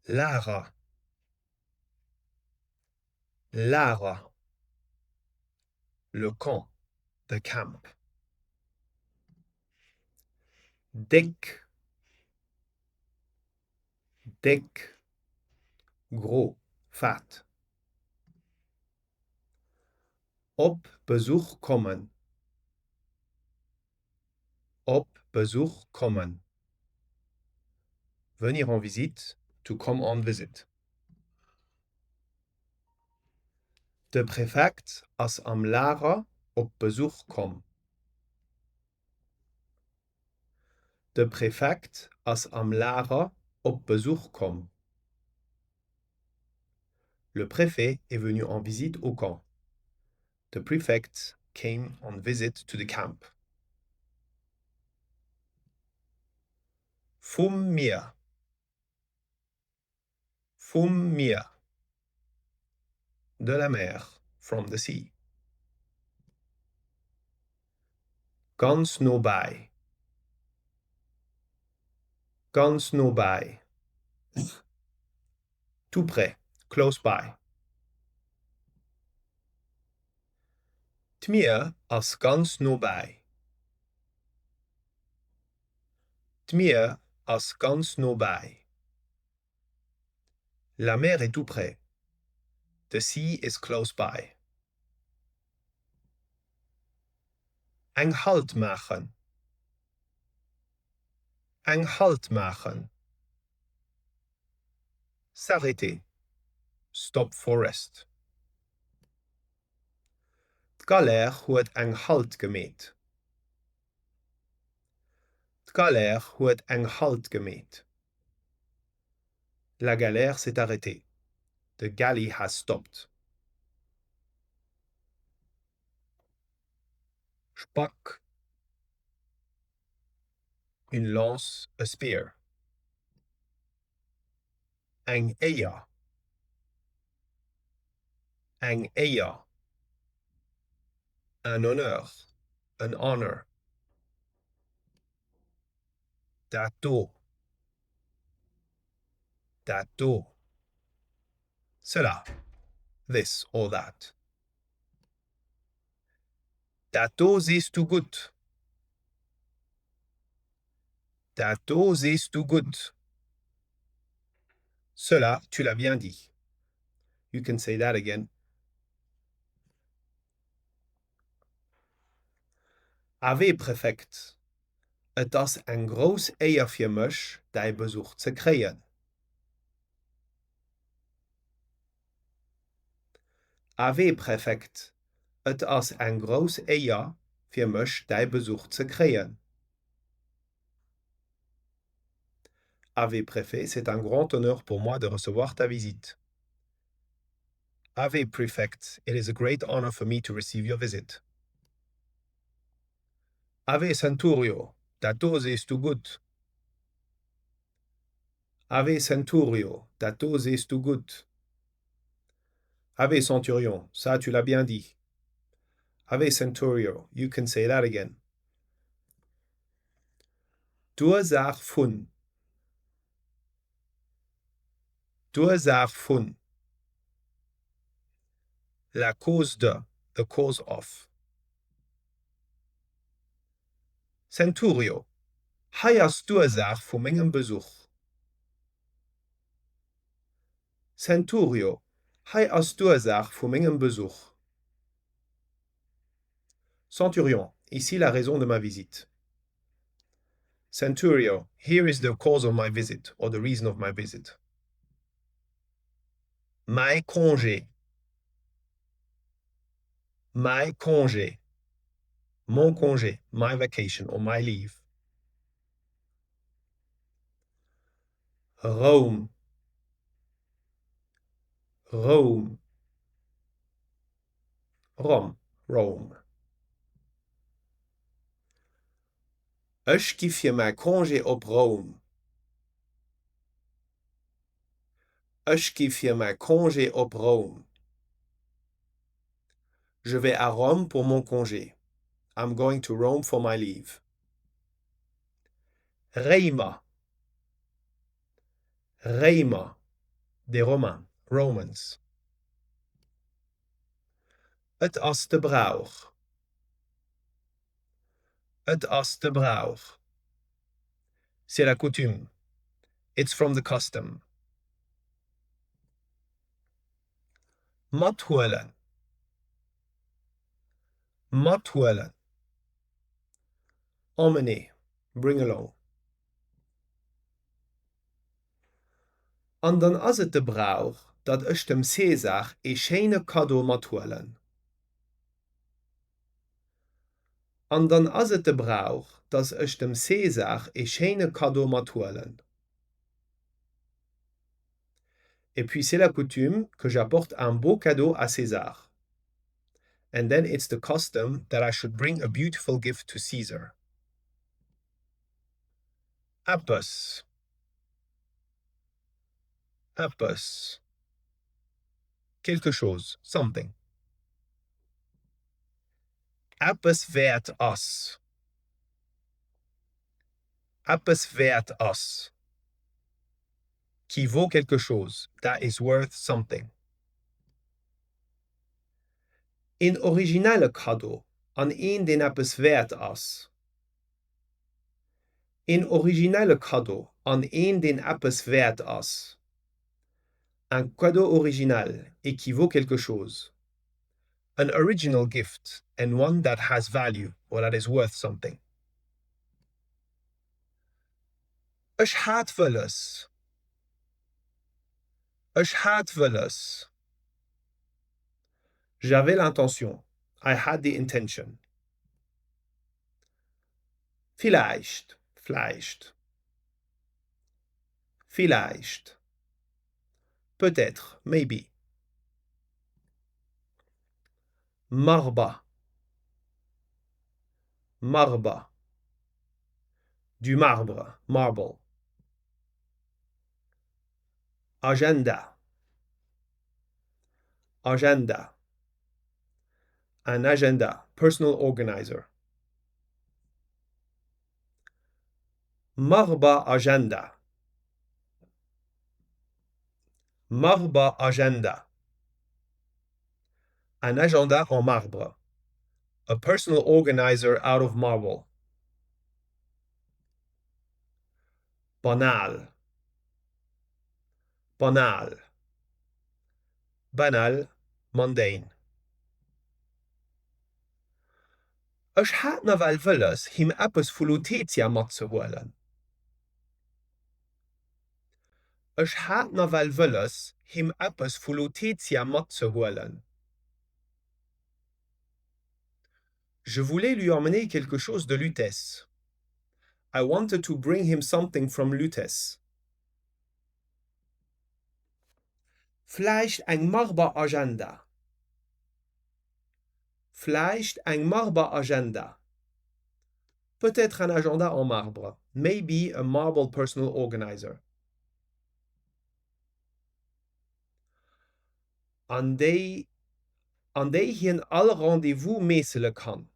Lara, Lara, le camp, the camp. Dik, dik, gros, fat. Op Besuch kommen, op Besuch kommen. Venir en visite, to come on visit. De Präfekt as am Lara op Besuch kom. De Präfekt as am Lara op Besuch kom. Le préfet est venu en visite au camp. The prefect came on visit to the camp. Vom Meer, vom Meer. De la mer, from the sea. Ganz nobij, ganz nobij. Tout près, close by. Tmeer as ganz nobij. Tmeer as ganz nobij. La mer est tout près. The sea is close by. Ein Halt machen. Ein Halt machen. S'arrêter. Stop for rest. D'galère huet eng Halt gemeet. D'galère huet eng Halt gemeet. La galère s'est arrêtée. The galley has stopped. Spak. Une lance, a spear. Eng eia. Eng eia. Un honneur, an honor. Dato. Dato. Cela. This or that. Dato siehst du gut. Dato siehst du gut. Cela, tu l'as bien dit. You can say that again. Ave Präfekt. Et as en groos eier fir mech, dei Besuch ze kreien. Ave Präfekt. Et as en groos eier fir mech dei Besuch ze kreien. Ave Préfet, c'est un grand honneur pour moi de recevoir ta visite. Ave Prefect, it is a great honor for me to receive your visit. Ave Centurio, dato siehst du gut. Ave Centurio, dato siehst du gut. Ave Centurion, ça tu l'as bien dit. Ave Centurio, you can say that again. Dursach fun. Dursach fun. La cause de, the cause of. Centurio, hai as Dursach fu mengem Besuch. Centurio, hai as Dursach fu mengem Besuch. Centurion, ici la raison de ma visite. Centurio, here is the cause of my visit, or the reason of my visit. My congé. My congé. Mon congé, my vacation, or my leave. Rome. Rome. Rome. Rome. Ich gif je mijn congé op Rome. Ich gif je mijn congé op Rome. Je vais à Rome pour mon congé. I'm going to Rome for my leave. Reima. Reima. des Romains, Romans. Het as te brauch. Het as te brauch. C'est la coutume. It's from the custom. Mat holen. Mat holen. Emmener. Bring along. En dan as het de brauch dat ich dem Cäsar e schöne Kado mat holen. En dan as het de brauch dat ich dem Cäsar e schöne Kado mat holen. Et puis c'est la coutume que j'apporte un beau cadeau à César. And then it's the custom that I should bring a beautiful gift to Caesar. Appes. Appes. Quelque chose. Something. Appes wert as. Appes wert as. Qui vaut quelque chose. That is worth something. In originale cadeau. An een den appes wert as. In originale cadeau. An een den appes wert as. Un cadeau original équivaut quelque chose. An original gift and one that has value or that is worth something. Ich had willes. Ich had willes. J'avais l'intention. I had the intention. Vielleicht. Vielleicht. Vielleicht. Peut-être. Maybe. Marba. Marba. Du marbre. Marble. Agenda. Agenda. An agenda. Personal organizer. Marba agenda. Marba agenda. Un agenda en marbre. A personal organizer out of marble. Banal. Banal. Banal. Mundane. Ich had na wel willes him appes Fulutetia mat ze holen. Ich had na wel willes him appes Fulutetia mat ze holen. Je voulais lui emmener quelque chose de Lutèce. I wanted to bring him something from Lutèce. Vielleicht eng marba agenda. Vielleicht eng marba agenda. Peut-être un agenda en marbre. Maybe a marble personal organizer. An déi hien alle rendezvous meesele kan.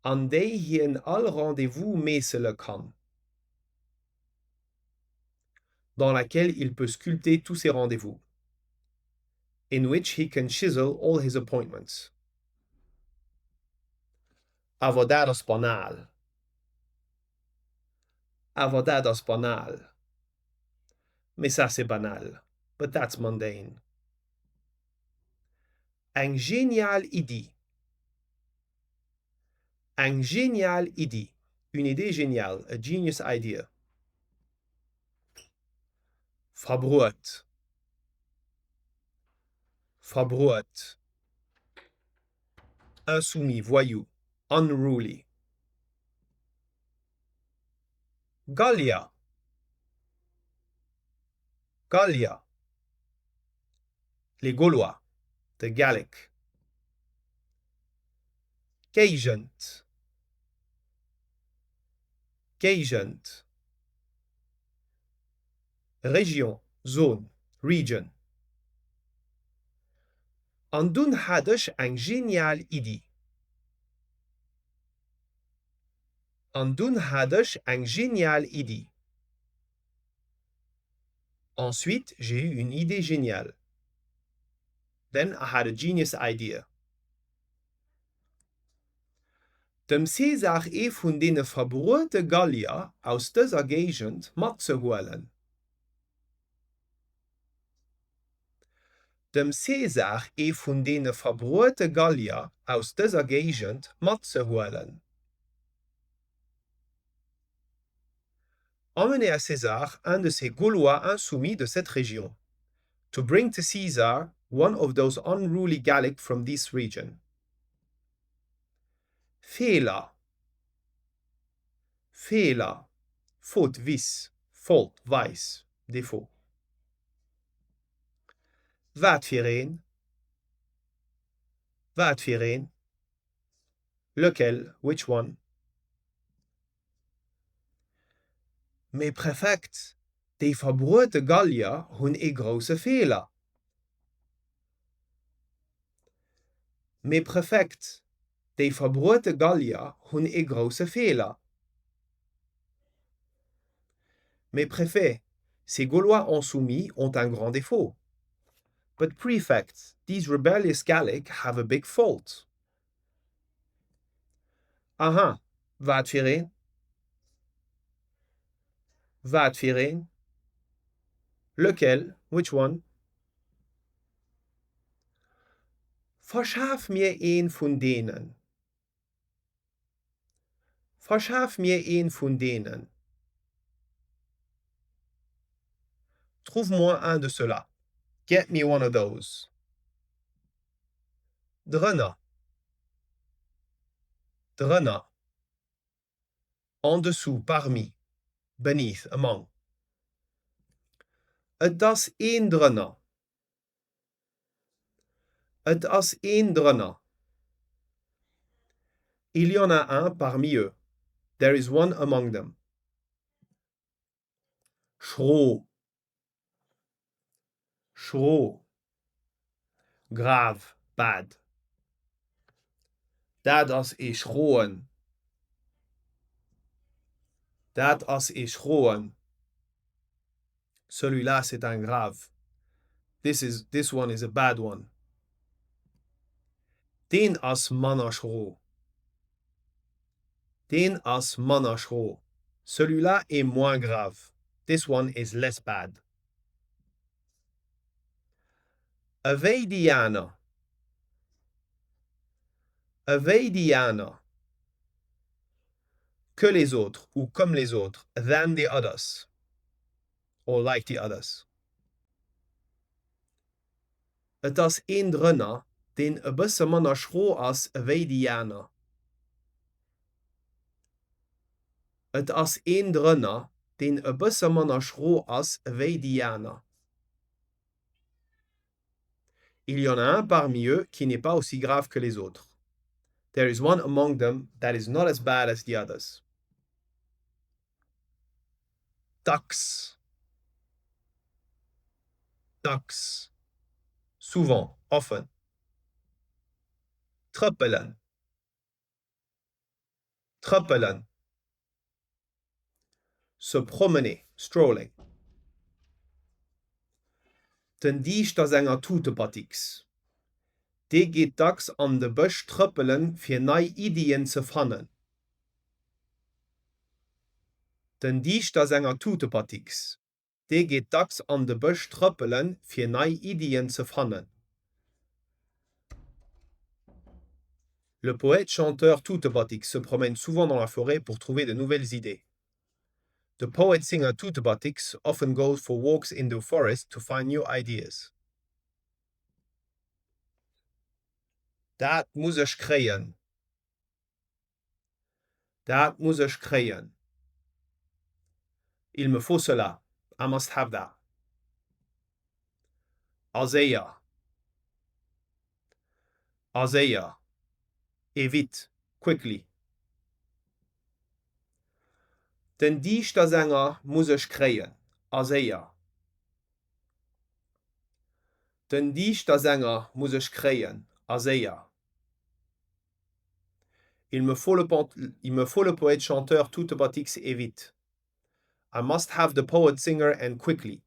An déi hien alle rendezvous meesele kan. Dans laquelle il peut sculpter tous ses rendez-vous. In which he can chisel all his appointments. Avodados banal. Avodados banal. Mais ça c'est banal. But that's mundane. Eng génial idée. Eng génial idée. Une idée géniale. A genius idea. Verbruet. Verbruet. Insoumis, voyou. Unruly. Gallia. Gallia. Les Gaulois. The Gallic. Gaugent. Gaugent. Région. Zone. Region. En doen hadden een geniaal idee. En doen hadden een geniaal idee. Ensuite, j'ai eu une idée géniale. Then I had a genius idea. Dem Cäsar vun dee verbroete Gallier aus dëser Gegent mat ze hoelen. Dem Cäsar vun dee verbroete Gallier aus dëser Gegent mat ze hoelen. Emmenez à César un de ces Gaulois insoumis de cette région. To bring to Caesar one of those unruly Gallic from this region. Fehler. Fehler. Faute, vice. Fault, vice. Défaut. Wat für een? Wat für een? Lequel? Which one? Mais préfect, die verbroete Gallier hun grosse Fehler. Mais préfect, die verbroete Gallier hun grosse Fehler. Mais préfet, ces Gaulois insoumis ont un grand défaut. But prefect, these rebellious Gallic have a big fault. Aha, wat für een? Wat für een? Lequel? Which one? Verschaff mir een von denen. Verschaff mir een von denen. Trouve-moi un de ceux-là. Get me one of those. Drunner. Drunner. En dessous, parmi. Beneath, among. Het das een drunner. Het as een drunner. Il y en a un parmi eux. There is one among them. Schro. Schro. Grave, bad. Dat as schroen. Dat as schroen. Celui-là, c'est un grave. This one is a bad one. Den as manner schro. Den as manner schro. Celui-là est moins grave. This one is less bad. Aveidiana. Aveidiana. Que les autres, ou comme les autres, than the others, or like the others. Het as een drunner, den busse manner schro as aveidiana. Het as een drunner, den busse manner schro as aveidiana. Il y en a un parmi eux qui n'est pas aussi grave que les autres. There is one among them that is not as bad as the others. Tax. Tax. Souvent, often. Truppelen. Truppelen. Se promener, strolling. Den Diech der senger Tutepatiks. De geht dacks an de Bëch trëppelen fir nei Ideen ze fannen. Den Diech der senger Tutepatiks. De geht dacks an de Bëch trëppelen fir nei Ideen ze fannen. Le poète-chanteur Tutepatix se promène souvent dans la forêt pour trouver de nouvelles idées. The poet-singer Tutepatix often goes for walks in the forest to find new ideas. Dat muss ich kreien. Dat muss ich kreien. Il me faut cela. I must have that. Azeia. Azeia. Et vite. Quickly. Den Dichter Sänger muss ich kreien. Azeia. Den Dichter Sänger muss ich kreien. Azeia. Il me faut le poète chanteur Tutepatix et vite. I must have the poet singer and quickly.